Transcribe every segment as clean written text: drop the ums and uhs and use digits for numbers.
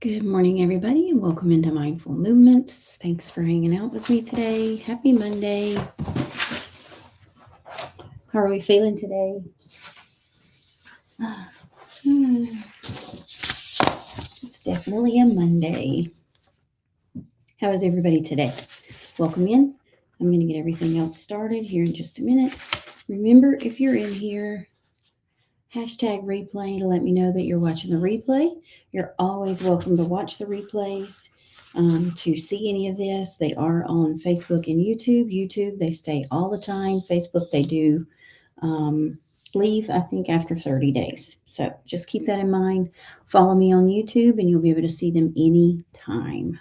Good morning, everybody, and welcome into Mindful Movements. Thanks for hanging out with me today. Happy Monday. How are we feeling today? It's definitely a Monday. How is everybody today? Welcome in. I'm going to get everything else started here in just a minute. Remember, if you're in here, hashtag replay to let me know that you're watching the replay. You're always welcome to watch the replays. To see any of this, they are on Facebook and YouTube. YouTube, they stay all the time. Facebook, they do leave, I think, after 30 days. So just keep that in mind. Follow me on YouTube and you'll be able to see them anytime.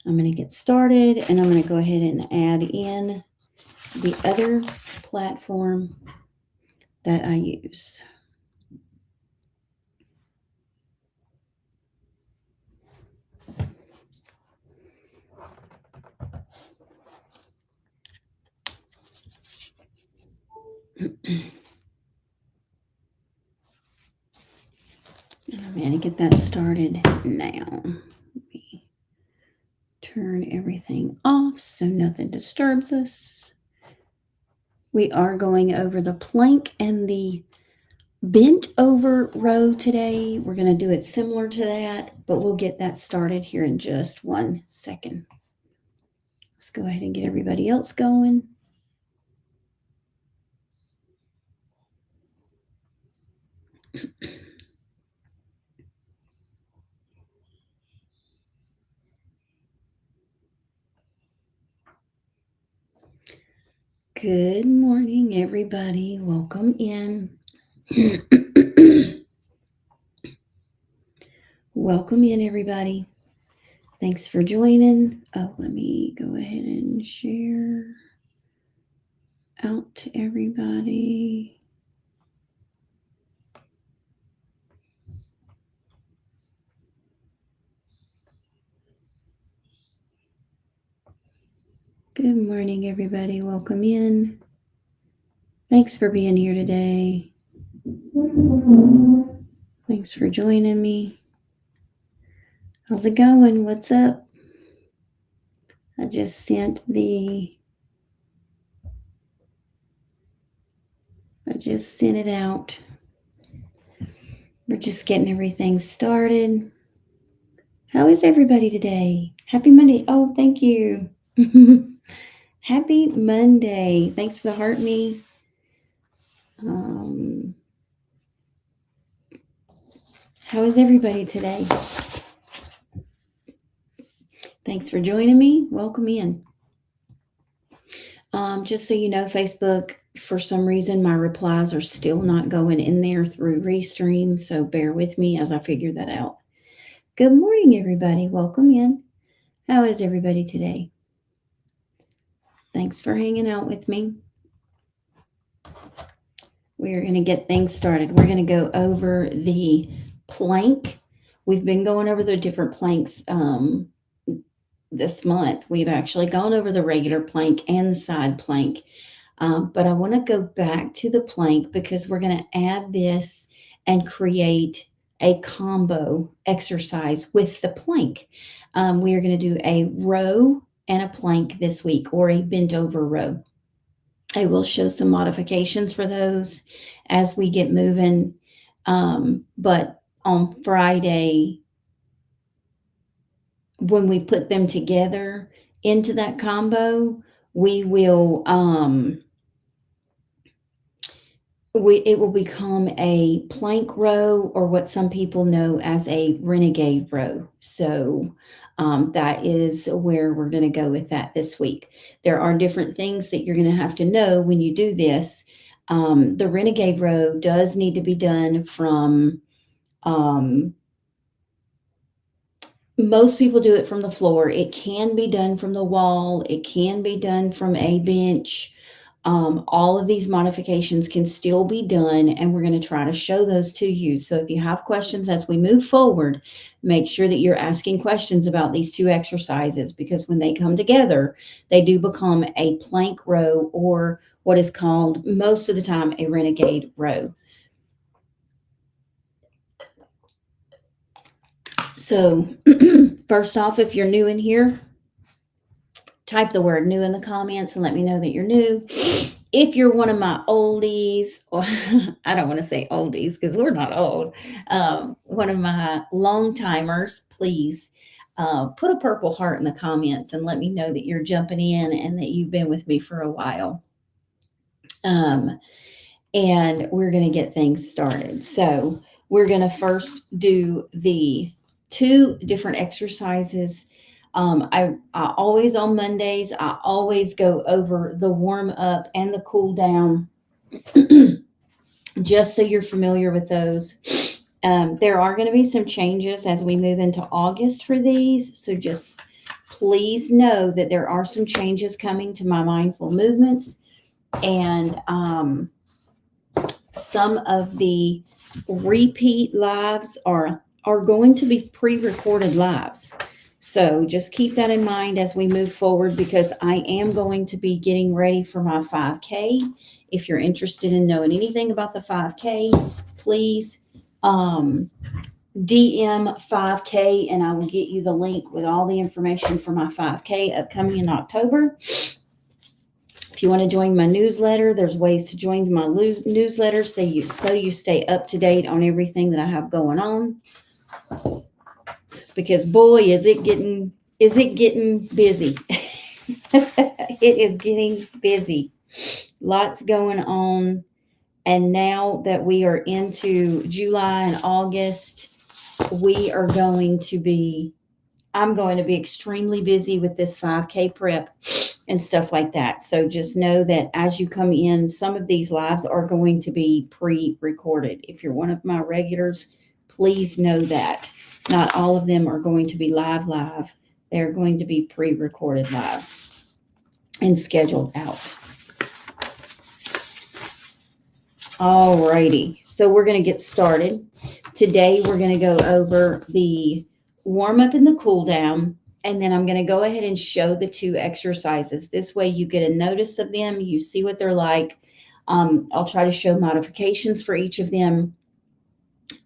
I'm going to get started and I'm going to go ahead and add in the other platform that I use. And I'm going to get that started now. Let me turn everything off so nothing disturbs us. We are going over the plank and the bent over row today. We're going to do it similar to that, but we'll get that started here in just 1 second. Let's go ahead and get everybody else going. Good morning, everybody. Welcome in. Welcome in, everybody. Thanks for joining. Oh, let me go ahead and share out to everybody. Good morning, everybody. Welcome in. Thanks for being here today. Thanks for joining me. How's it going? What's up? I just sent it out. We're just getting everything started. How is everybody today? Happy Monday. Oh, thank you. Happy Monday. Thanks for the heart me. How is everybody today? Thanks for joining me. Welcome in. Just so you know, Facebook, for some reason, my replies are still not going in there through Restream, so bear with me as I figure that out. Good morning, everybody. Welcome in. How is everybody today? Thanks for hanging out with me. We're going to get things started. We're going to go over the plank. We've been going over the different planks this month. We've actually gone over the regular plank and the side plank. But I want to go back to the plank because we're going to add this and create a combo exercise with the plank. We are going to do a row and a plank this week, or a bent over row. I will show some modifications for those as we get moving. But on Friday, when we put them together into that combo, we will it will become a plank row, or what some people know as a renegade row. So that is where we're going to go with that this week. There are different things that you're going to have to know when you do this. The renegade row does need to be done from, most people do it from the floor. It can be done from the wall. It can be done from a bench. All of these modifications can still be done, and we're going to try to show those to you. So if you have questions as we move forward, make sure that you're asking questions about these two exercises, because when they come together, they do become a plank row, or what is called most of the time a renegade row. So first off, if you're new in here, type the word new in the comments and let me know that you're new. If you're one of my oldies, or I don't want to say oldies because we're not old, one of my long timers, please put a purple heart in the comments and let me know that you're jumping in and that you've been with me for a while. And we're going to get things started. So we're going to first do the 2 different exercises. I always on Mondays, I always go over the warm up and the cool down, just so you're familiar with those. There are going to be some changes as we move into August for these. So just please know that there are some changes coming to my mindful movements. And some of the repeat lives are going to be pre-recorded lives. So just keep that in mind as we move forward, because I am going to be getting ready for my 5K. If you're interested in knowing anything about the 5K, please DM 5K and I will get you the link with all the information for my 5K upcoming in October. If you want to join my newsletter, there's ways to join my newsletter so you stay up to date on everything that I have going on. Because boy, is it getting busy. It is getting busy. Lots going on. And now that we are into July and August, I'm going to be extremely busy with this 5K prep and stuff like that. So just know that as you come in, some of these lives are going to be pre-recorded. If you're one of my regulars, please know that. Not all of them are going to be live. They're going to be pre-recorded lives and scheduled out. Alrighty, so we're going to get started. Today we're going to go over the warm up and the cool down, and then I'm going to go ahead and show the 2 exercises. This way you get a notice of them, you see what they're like. I'll try to show modifications for each of them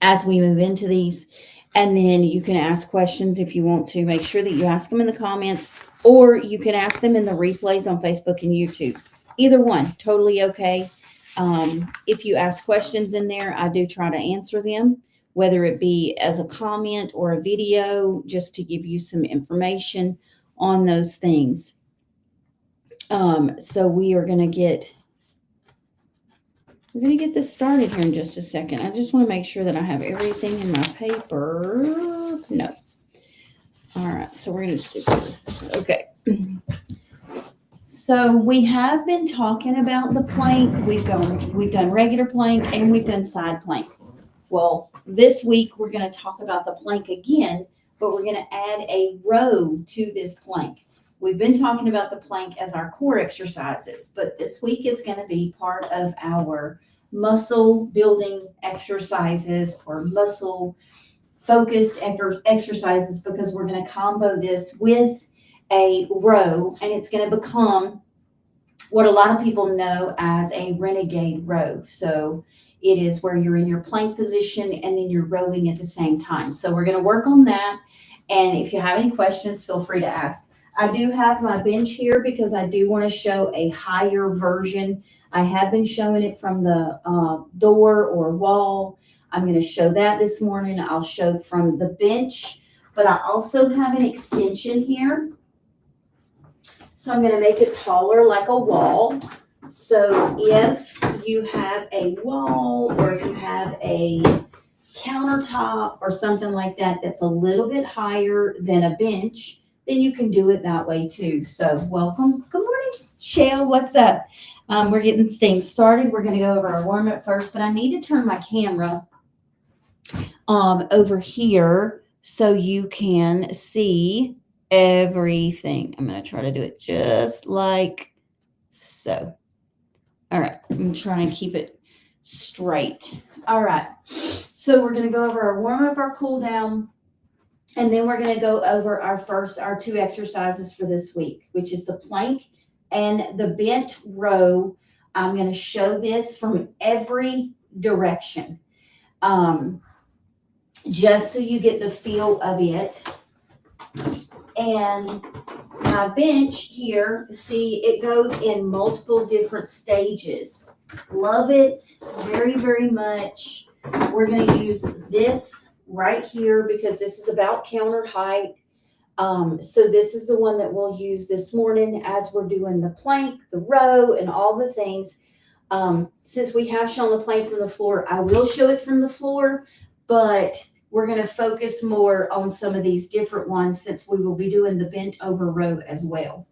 as we move into these, and then you can ask questions if you want to. Make sure that you ask them in the comments, or you can ask them in the replays on Facebook and YouTube. Either one, totally okay. If you ask questions in there, I do try to answer them, whether it be as a comment or a video, just to give you some information on those things. So we're going to get this started here in just a second. I just want to make sure that I have everything in my paper. No. All right. So we're going to just do this. Okay. So we have been talking about the plank. We've done regular plank and we've done side plank. Well, this week we're going to talk about the plank again, but we're going to add a row to this plank. We've been talking about the plank as our core exercises, but this week it's going to be part of our muscle building exercises or muscle focused exercises, because we're going to combo this with a row, and it's going to become what a lot of people know as a renegade row. So it is where you're in your plank position and then you're rowing at the same time. So we're going to work on that. And if you have any questions, feel free to ask. I do have my bench here because I do want to show a higher version. I have been showing it from the door or wall. I'm going to show that this morning. I'll show from the bench, but I also have an extension here. So I'm going to make it taller like a wall. So if you have a wall or if you have a countertop or something like that that's a little bit higher than a bench, then you can do it that way too. So welcome. Good morning, Shale. What's up? We're getting things started. We're going to go over our warm up first, but I need to turn my camera over here so you can see everything. I'm going to try to do it just like so. All right. I'm trying to keep it straight. All right. So we're going to go over our warm up, our cool down, and then we're going to go over our 2 exercises for this week, which is the plank and the bent row. I'm going to show this from every direction. just so you get the feel of it. And my bench here, see, it goes in multiple different stages. Love it very, very much. We're going to use this right here because this is about counter height. So this is the one that we'll use this morning as we're doing the plank, the row, and all the things. Since we have shown the plank from the floor, I will show it from the floor, but we're going to focus more on some of these different ones since we will be doing the bent over row as well.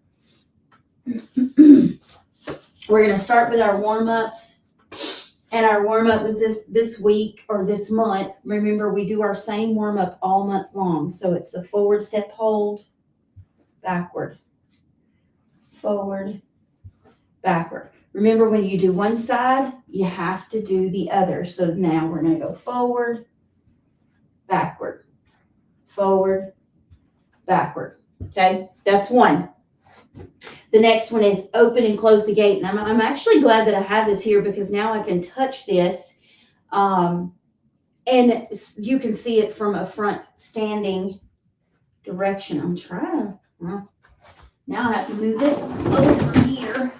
We're going to start with our warm-ups. And our warm-up was this week or this month. Remember, we do our same warm-up all month long. So it's the forward step hold, backward, forward, backward. Remember, when you do one side, you have to do the other. So now we're going to go forward, backward, forward, backward. Okay, that's one. The next one is open and close the gate. And I'm actually glad that I have this here because now I can touch this and you can see it from a front standing direction. I'm trying to, now I have to move this over here.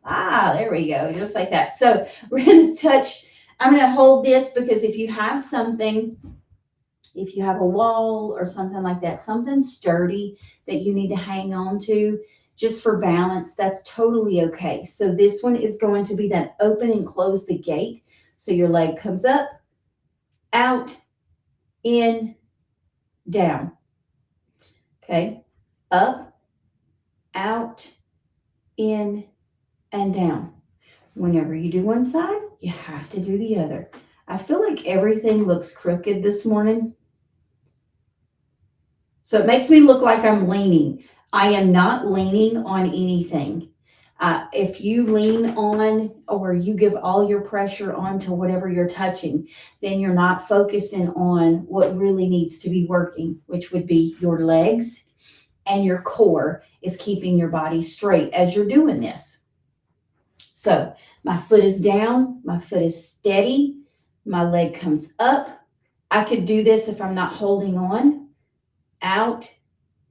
There we go, just like that. So we're going to touch, I'm going to hold this because if you have something, if you have a wall or something like that, something sturdy that you need to hang on to just for balance, that's totally okay. So this one is going to be that open and close the gate. So your leg comes up, out, in, down. Okay, up, out, in, and down. Whenever you do one side, you have to do the other. I feel like everything looks crooked this morning. So it makes me look like I'm leaning. I am not leaning on anything. If you lean on or you give all your pressure onto whatever you're touching, then you're not focusing on what really needs to be working, which would be your legs and your core is keeping your body straight as you're doing this. So my foot is down, my foot is steady, my leg comes up. I could do this if I'm not holding on, out,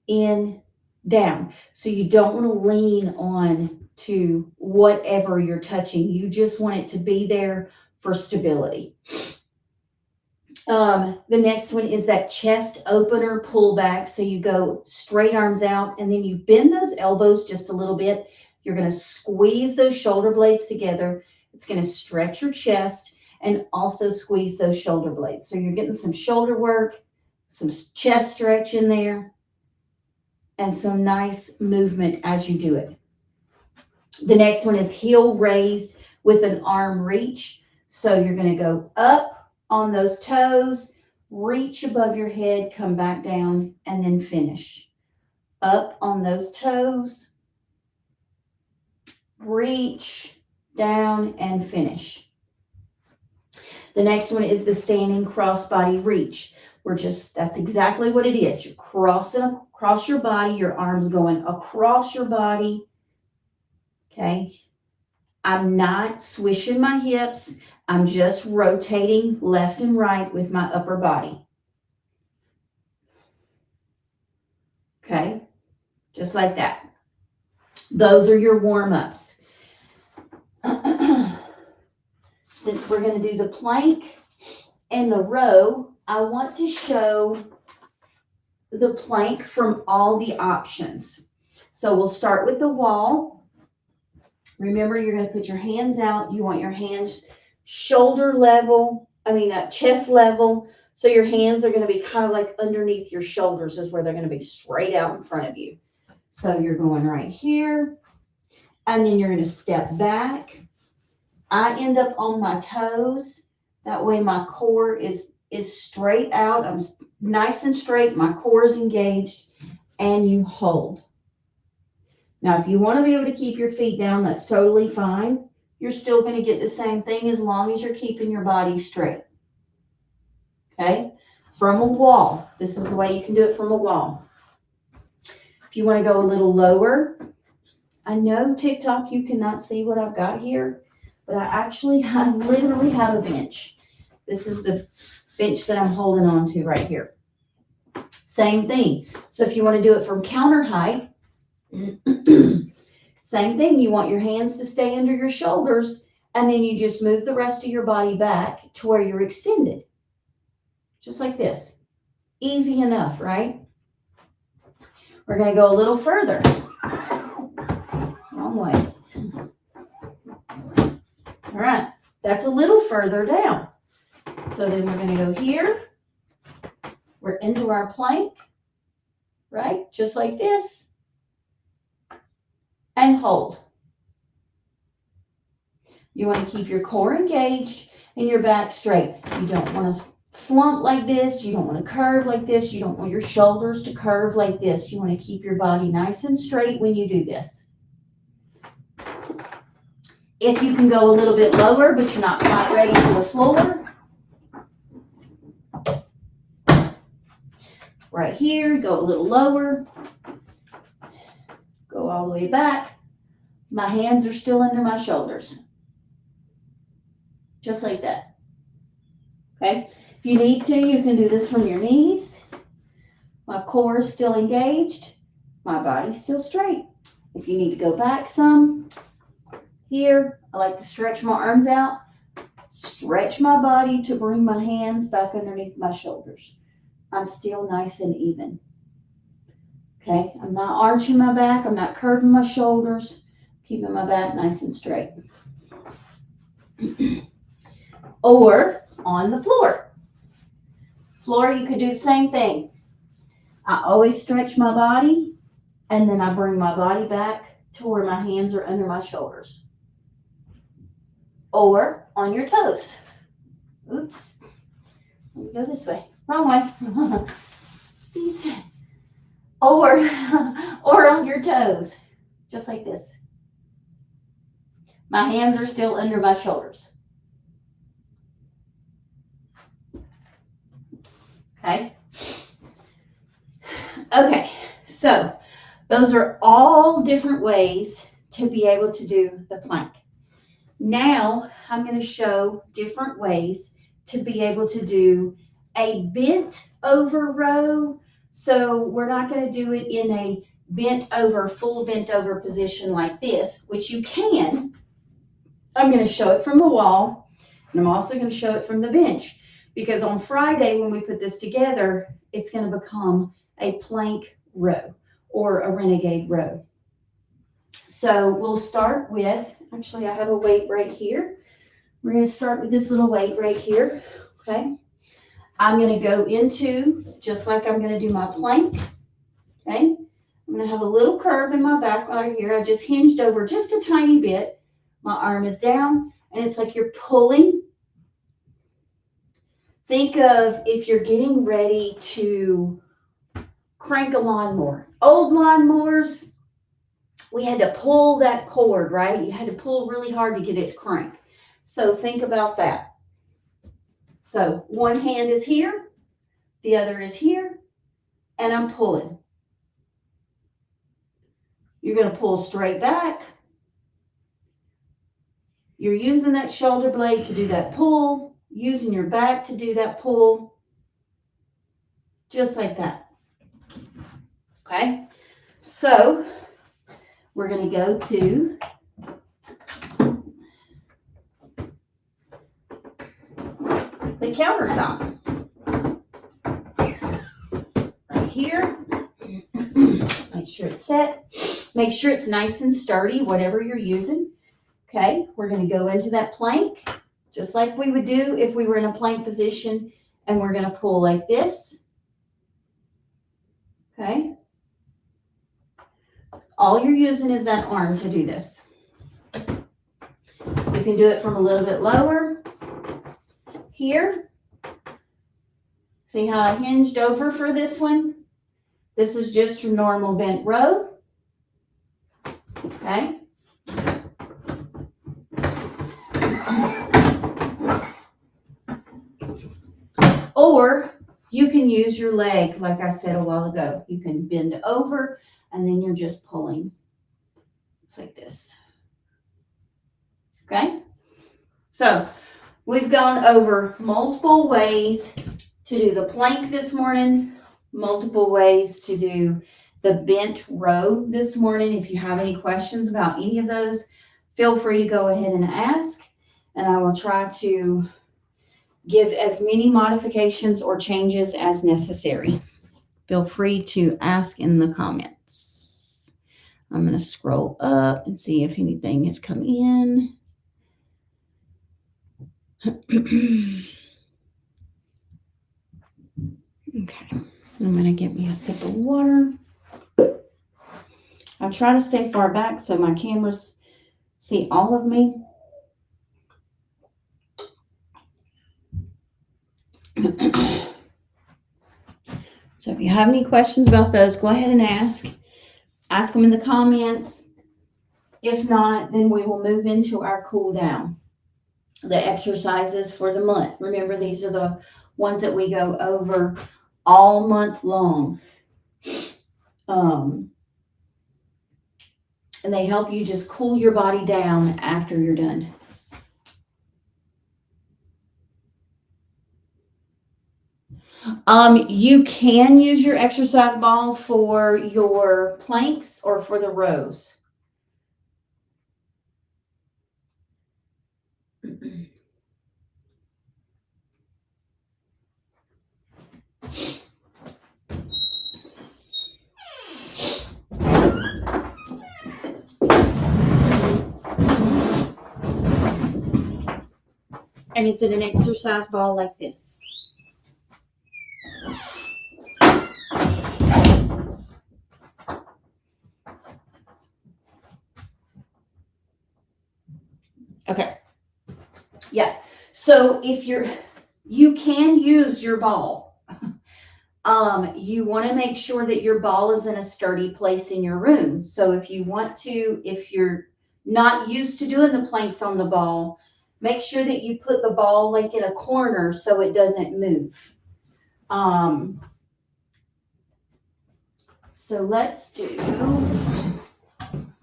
in, down. So you don't want to lean on to whatever you're touching. You just want it to be there for stability. The next one is that chest opener pull back. So you go straight arms out and then you bend those elbows just a little bit. You're going to squeeze those shoulder blades together. It's going to stretch your chest and also squeeze those shoulder blades. So you're getting some shoulder work, some chest stretch in there, and some nice movement as you do it. The next one is heel raise with an arm reach. So you're going to go up on those toes, reach above your head, come back down, and then finish. Up on those toes, reach down, and finish. The next one is the standing crossbody reach. That's exactly what it is. You're crossing across your body, your arms going across your body. Okay. I'm not swishing my hips. I'm just rotating left and right with my upper body. Okay. Just like that. Those are your warm-ups. Since we're going to do the plank and the row, I want to show the plank from all the options. So we'll start with the wall. Remember, you're going to put your hands out. You want your hands shoulder level, chest level. So your hands are going to be kind of like underneath your shoulders is where they're going to be straight out in front of you. So you're going right here, and then you're going to step back. I end up on my toes. That way my core is straight out. I'm nice and straight. My core is engaged, and you hold. Now, if you want to be able to keep your feet down, that's totally fine. You're still going to get the same thing as long as you're keeping your body straight. Okay? From a wall. This is the way you can do it from a wall. If you want to go a little lower, I know TikTok, you cannot see what I've got here, but I literally have a bench. This is bench that I'm holding on to right here. Same thing. So if you want to do it from counter height, same thing. You want your hands to stay under your shoulders, and then you just move the rest of your body back to where you're extended. Just like this. Easy enough, right? We're going to go a little further. Wrong way. All right. That's a little further down. So then we're going to go here. We're into our plank, right? Just like this. And hold. You want to keep your core engaged and your back straight. You don't want to slump like this. You don't want to curve like this. You don't want your shoulders to curve like this. You want to keep your body nice and straight when you do this. If you can go a little bit lower, but you're not quite ready for the floor, right here, go a little lower, go all the way back. My hands are still under my shoulders. Just like that. Okay? If you need to, you can do this from your knees. My core is still engaged. My body's still straight. If you need to go back some, here, I like to stretch my arms out, stretch my body to bring my hands back underneath my shoulders. I'm still nice and even. Okay? I'm not arching my back. I'm not curving my shoulders. Keeping my back nice and straight. Or on the floor. Floor, you could do the same thing. I always stretch my body, and then I bring my body back to where my hands are under my shoulders. Or on your toes. Oops. Let me go this way. Wrong way. See? Or on your toes. Just like this. My hands are still under my shoulders. Okay. Okay, so those are all different ways to be able to do the plank. Now I'm going to show different ways to be able to do a bent over row. So we're not going to do it in a bent over, full bent over position like this, which you can. I'm going to show it from the wall, and I'm also going to show it from the bench, because on Friday when we put this together, it's going to become a plank row or a renegade row. So we'll start with, actually I have a weight right here. We're going to start with this little weight right here, okay? I'm going to go into, just like I'm going to do my plank, okay? I'm going to have a little curve in my back right here. I just hinged over just a tiny bit. My arm is down, and it's like you're pulling. Think of if you're getting ready to crank a lawnmower. Old lawnmowers, we had to pull that cord, right? You had to pull really hard to get it to crank. So think about that. So one hand is here, the other is here, and I'm pulling. You're going to pull straight back. You're using that shoulder blade to do that pull, using your back to do that pull, just like that. Okay, so we're going to go to the countertop. Right here. Make sure it's set. Make sure it's nice and sturdy, whatever you're using. Okay, we're going to go into that plank, just like we would do if we were in a plank position, and we're going to pull like this. Okay. All you're using is that arm to do this. You can do it from a little bit lower. Here. See how I hinged over for this one? This is just your normal bent row. Okay. Or you can use your leg, like I said a while ago. You can bend over, and then you're just pulling. It's like this. Okay? So We've gone over multiple ways to do the plank this morning, multiple ways to do the bent row this morning. If you have any questions about any of those, feel free to go ahead and ask, and I will try to give as many modifications or changes as necessary. Feel free to ask in the comments. I'm going to scroll up and see if anything has come in. Okay, I'm going to get me a sip of water. I try to stay far back so my cameras see all of me. So if you have any questions about those, go ahead and ask. Ask them in the comments. If not, then we will move into our cool down. The exercises for the month. Remember, these are the ones that we go over all month long. And they help you just cool your body down after you're done. You can use your exercise ball for your planks or for the rows. And it's in an exercise ball like this. Okay. Yeah. So if you can use your ball. You want to make sure that your ball is in a sturdy place in your room. So if you're not used to doing the planks on the ball, make sure that you put the ball like in a corner so it doesn't move. So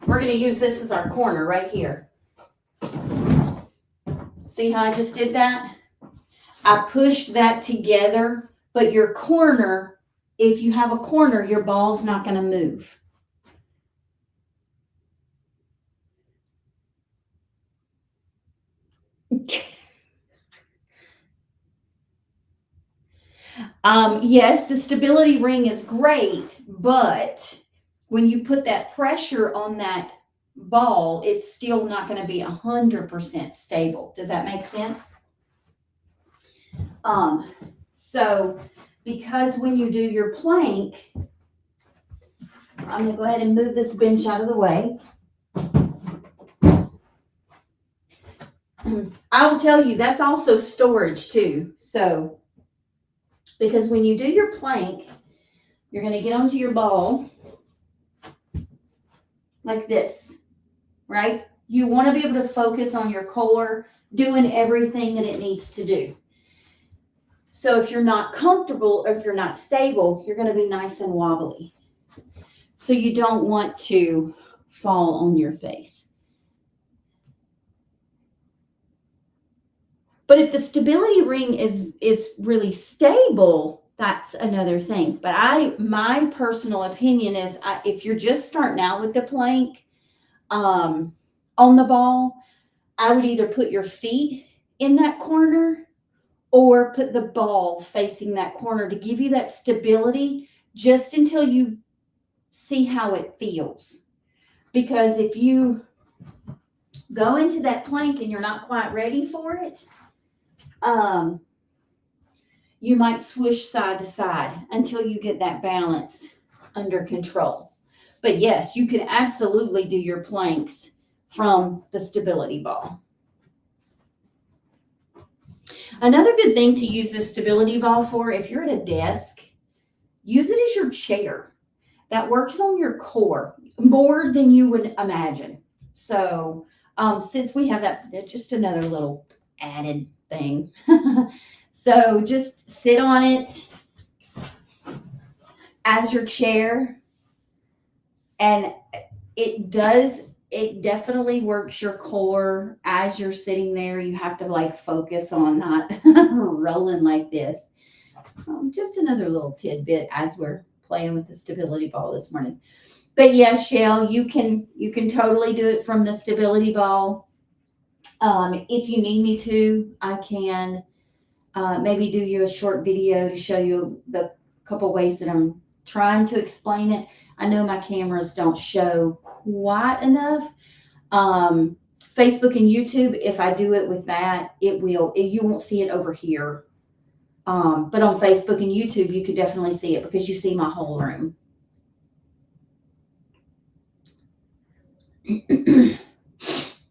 we're going to use this as our corner right here. See how I just did that? I pushed that together, but your corner, if you have a corner, your ball's not going to move. Yes, the stability ring is great, but when you put that pressure on that ball, it's still not going to be 100% stable. Does that make sense? So because when you do your plank, I'm going to go ahead and move this bench out of the way. I will tell you, that's also storage too. So, because when you do your plank, you're going to get onto your ball like this, right? You want to be able to focus on your core, doing everything that it needs to do. So if you're not comfortable or if you're not stable, you're going to be nice and wobbly. So you don't want to fall on your face. But if the stability ring is really stable, that's another thing. But my personal opinion is if you're just starting out with the plank on the ball, I would either put your feet in that corner or put the ball facing that corner to give you that stability just until you see how it feels. Because if you go into that plank and you're not quite ready for it, you might swoosh side to side until you get that balance under control. But yes, you can absolutely do your planks from the stability ball. Another good thing to use this stability ball for, if you're at a desk, use it as your chair. That works on your core more than you would imagine. So since we have that, just another little added thing. So just sit on it as your chair, and it does it definitely works your core as you're sitting there. You have to like focus on not rolling like this. Just another little tidbit as we're playing with the stability ball this morning. But yeah, Shell, you can totally do it from the stability ball. If you need me to, I can maybe do you a short video to show you the couple ways that I'm trying to explain it. I know my cameras don't show quite enough. Facebook and YouTube, if I do it with that, you won't see it over here. But on Facebook and YouTube, you could definitely see it because you see my whole room.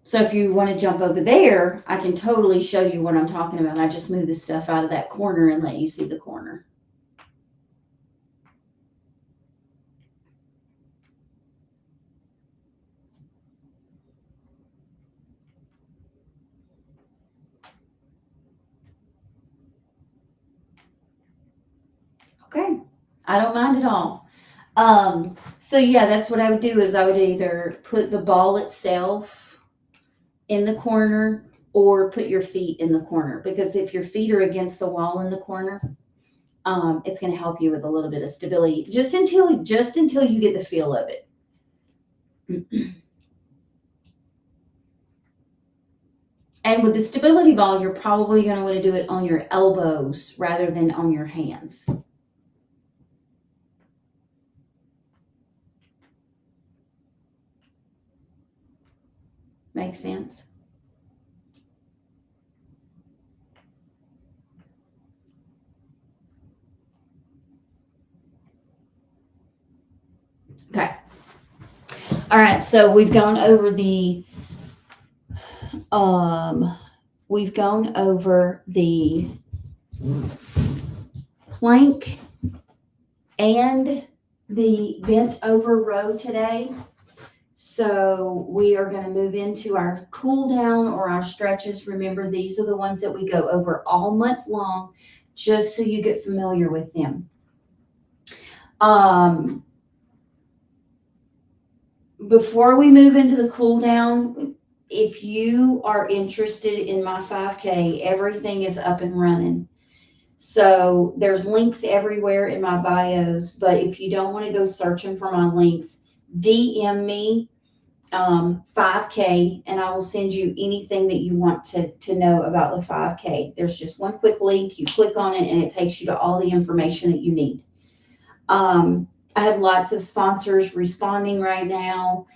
So if you want to jump over there, I can totally show you what I'm talking about. I just move the stuff out of that corner and let you see the corner. Okay, I don't mind at all. So yeah, that's what I would do is I would either put the ball itself in the corner or put your feet in the corner, because if your feet are against the wall in the corner, it's going to help you with a little bit of stability just until you get the feel of it. And with the stability ball, you're probably going to want to do it on your elbows rather than on your hands. Makes sense? Okay. All right, so we've gone over the plank and the bent over row today. So we are going to move into our cool down or our stretches. Remember, these are the ones that we go over all month long, just so you get familiar with them. Before we move into the cool down, if you are interested in my 5K, everything is up and running. So there's links everywhere in my bios, but if you don't want to go searching for my links, DM me 5K and I will send you anything that you want to know about the 5K. There's just one quick link. You click on it and it takes you to all the information that you need. I have lots of sponsors responding right now.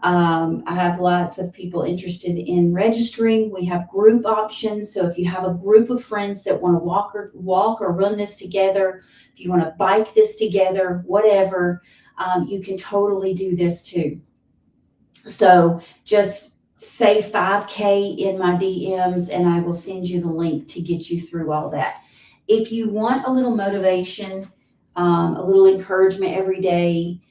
I have lots of people interested in registering. We have group options. So if you have a group of friends that want to walk or run this together, if you want to bike this together, whatever, you can totally do this too. So just say 5K in my DMs and I will send you the link to get you through all that. If you want a little motivation, a little encouragement every day,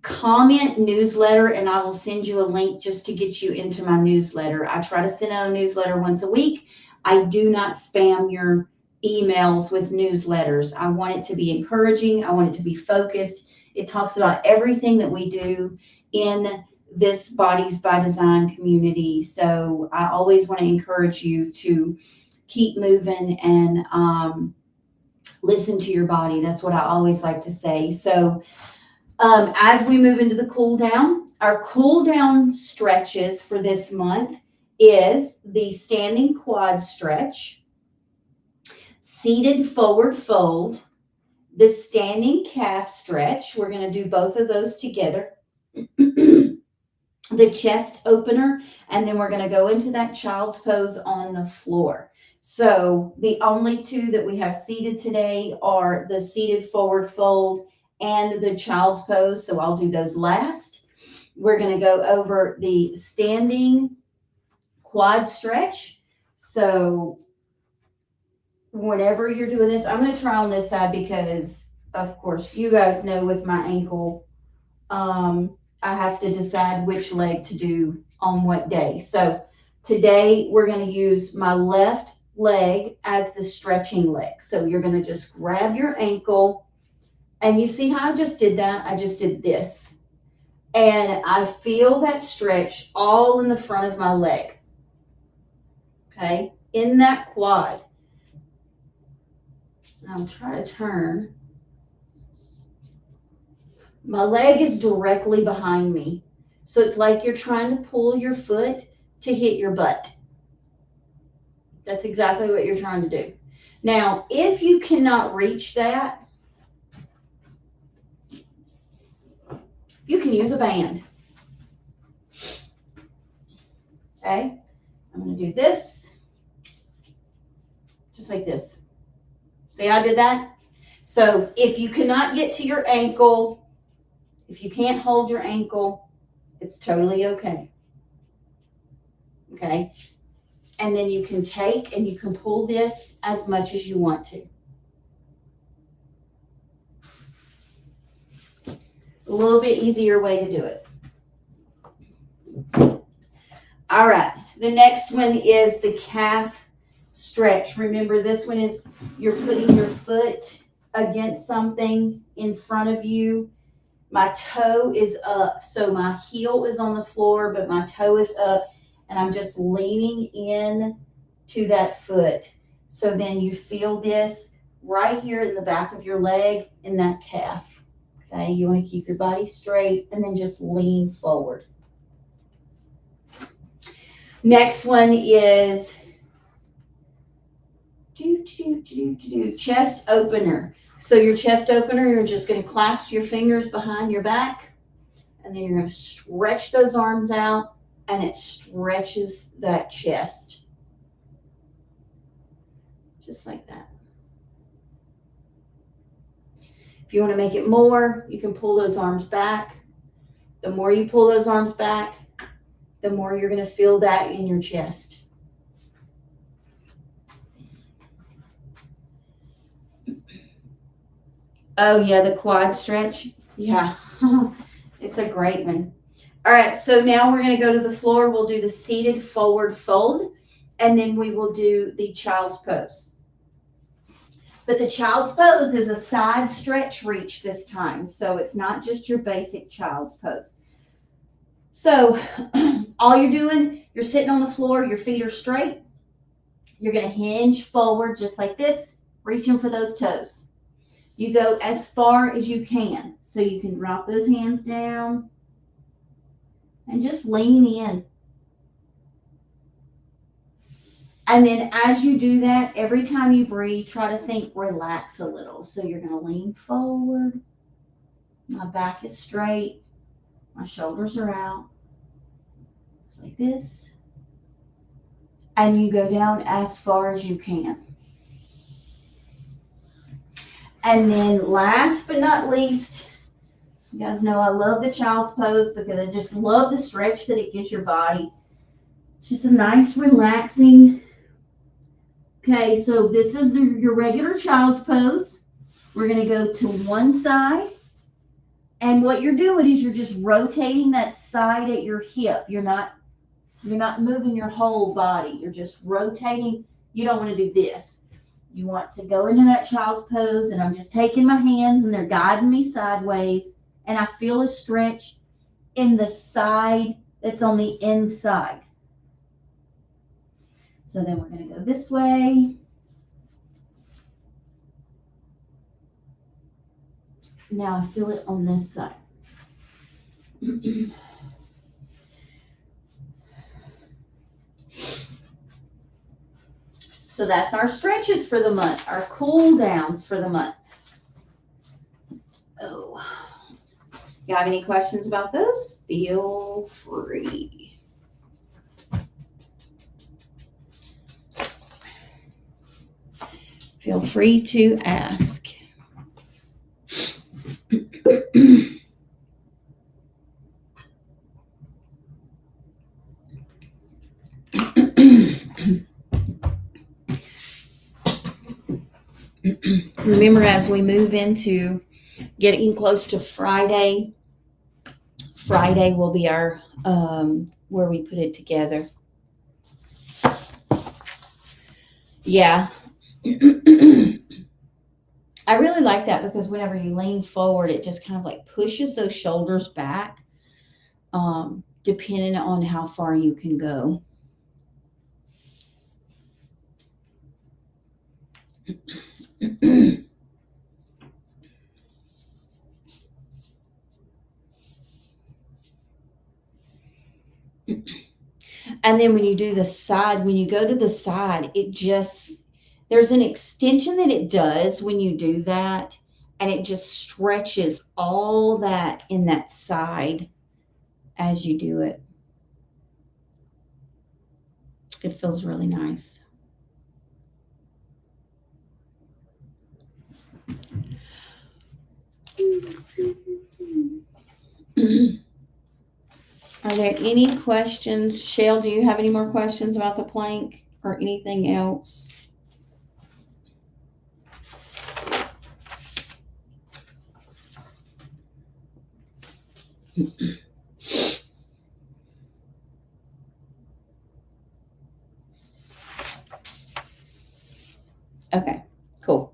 comment newsletter and I will send you a link just to get you into my newsletter. I try to send out a newsletter once a week. I do not spam your emails with newsletters. I want it to be encouraging. I want it to be focused. It talks about everything that we do in this Bodies by Design community. So I always want to encourage you to keep moving and listen to your body. That's what I always like to say. So as we move into the cool down, our cool down stretches for this month is the standing quad stretch, seated forward fold, the standing calf stretch. We're going to do both of those together. The chest opener, and then we're going to go into that child's pose on the floor. So the only two that we have seated today are the seated forward fold and the child's pose. So I'll do those last. We're going to go over the standing quad stretch. So whenever you're doing this, I'm going to try on this side because, of course, you guys know with my ankle, I have to decide which leg to do on what day. So today we're going to use my left leg as the stretching leg. So you're going to just grab your ankle, and you see how I just did that? I just did this. And I feel that stretch all in the front of my leg. Okay, in that quad. I'll try to turn. My leg is directly behind me. So it's like you're trying to pull your foot to hit your butt. That's exactly what you're trying to do. Now, if you cannot reach that, you can use a band. Okay, I'm going to do this, just like this. See how I did that? So if you cannot get to your ankle, if you can't hold your ankle, it's totally okay. Okay, and then you can take and you can pull this as much as you want to. A little bit easier way to do it. All right, the next one is the calf stretch. Remember, this one is you're putting your foot against something in front of you. My toe is up, so my heel is on the floor, but my toe is up, and I'm just leaning in to that foot. So then you feel this right here in the back of your leg in that calf. Okay, you want to keep your body straight and then just lean forward. Next one is chest opener. So your chest opener, you're just going to clasp your fingers behind your back, and then you're going to stretch those arms out, and it stretches that chest. Just like that. If you want to make it more, you can pull those arms back. The more you pull those arms back, the more you're going to feel that in your chest. Oh, yeah, the quad stretch. Yeah, it's a great one. All right, so now we're going to go to the floor. We'll do the seated forward fold, and then we will do the child's pose. But the child's pose is a side stretch reach this time, so it's not just your basic child's pose. So all you're doing, you're sitting on the floor, your feet are straight. You're going to hinge forward just like this, reaching for those toes. You go as far as you can. So you can drop those hands down and just lean in. And then as you do that, every time you breathe, try to think, relax a little. So you're going to lean forward. My back is straight. My shoulders are out. Just like this. And you go down as far as you can. And then last but not least, you guys know I love the child's pose because I just love the stretch that it gives your body. It's just a nice, relaxing. Okay, so this is your regular child's pose. We're going to go to one side. And what you're doing is you're just rotating that side at your hip. You're not moving your whole body. You're just rotating. You don't want to do this. You want to go into that child's pose, and I'm just taking my hands, and they're guiding me sideways, and I feel a stretch in the side that's on the inside. So then we're going to go this way. Now I feel it on this side. So that's our stretches for the month, our cool downs for the month. Oh, you have any questions about those? Feel free. Feel free to ask. Remember, as we move into getting close to Friday, Friday will be our where we put it together. Yeah. I really like that because whenever you lean forward, it just kind of like pushes those shoulders back. depending on how far you can go. And then when you do the side, when you go to the side, there's an extension that it does when you do that, and it just stretches all that in that side as you do it. It feels really nice. Are there any questions? Shell, do you have any more questions about the plank or anything else? Okay, cool.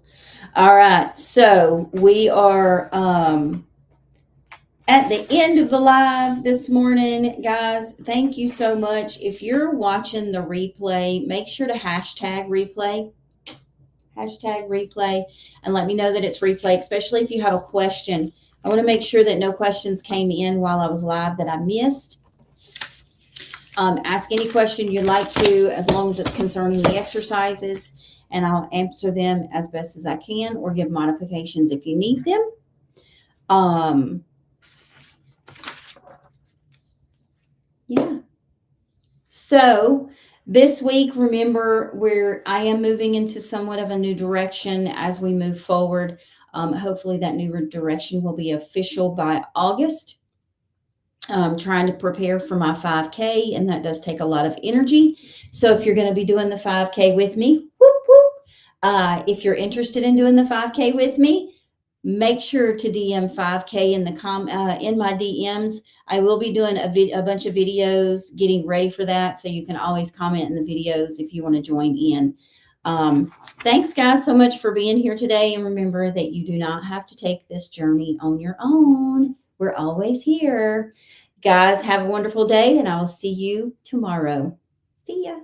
All right, so we are at the end of the live this morning, guys. Thank you so much. If you're watching the replay, make sure to hashtag replay, and let me know that it's replay, especially if you have a question. I want to make sure that no questions came in while I was live that I missed. Ask any question you'd like to, as long as it's concerning the exercises, and I'll answer them as best as I can or give modifications if you need them. Yeah. So this week, remember, I am moving into somewhat of a new direction as we move forward. Hopefully that new direction will be official by August. I'm trying to prepare for my 5K, and that does take a lot of energy. So if you're going to be doing the 5K with me, whoop, whoop, if you're interested in doing the 5K with me, make sure to DM 5K in my DMs. I will be doing a bunch of videos getting ready for that, so you can always comment in the videos if you want to join in. Thanks, guys, so much for being here today. And remember that you do not have to take this journey on your own. We're always here. Guys, have a wonderful day, and I will see you tomorrow. See ya.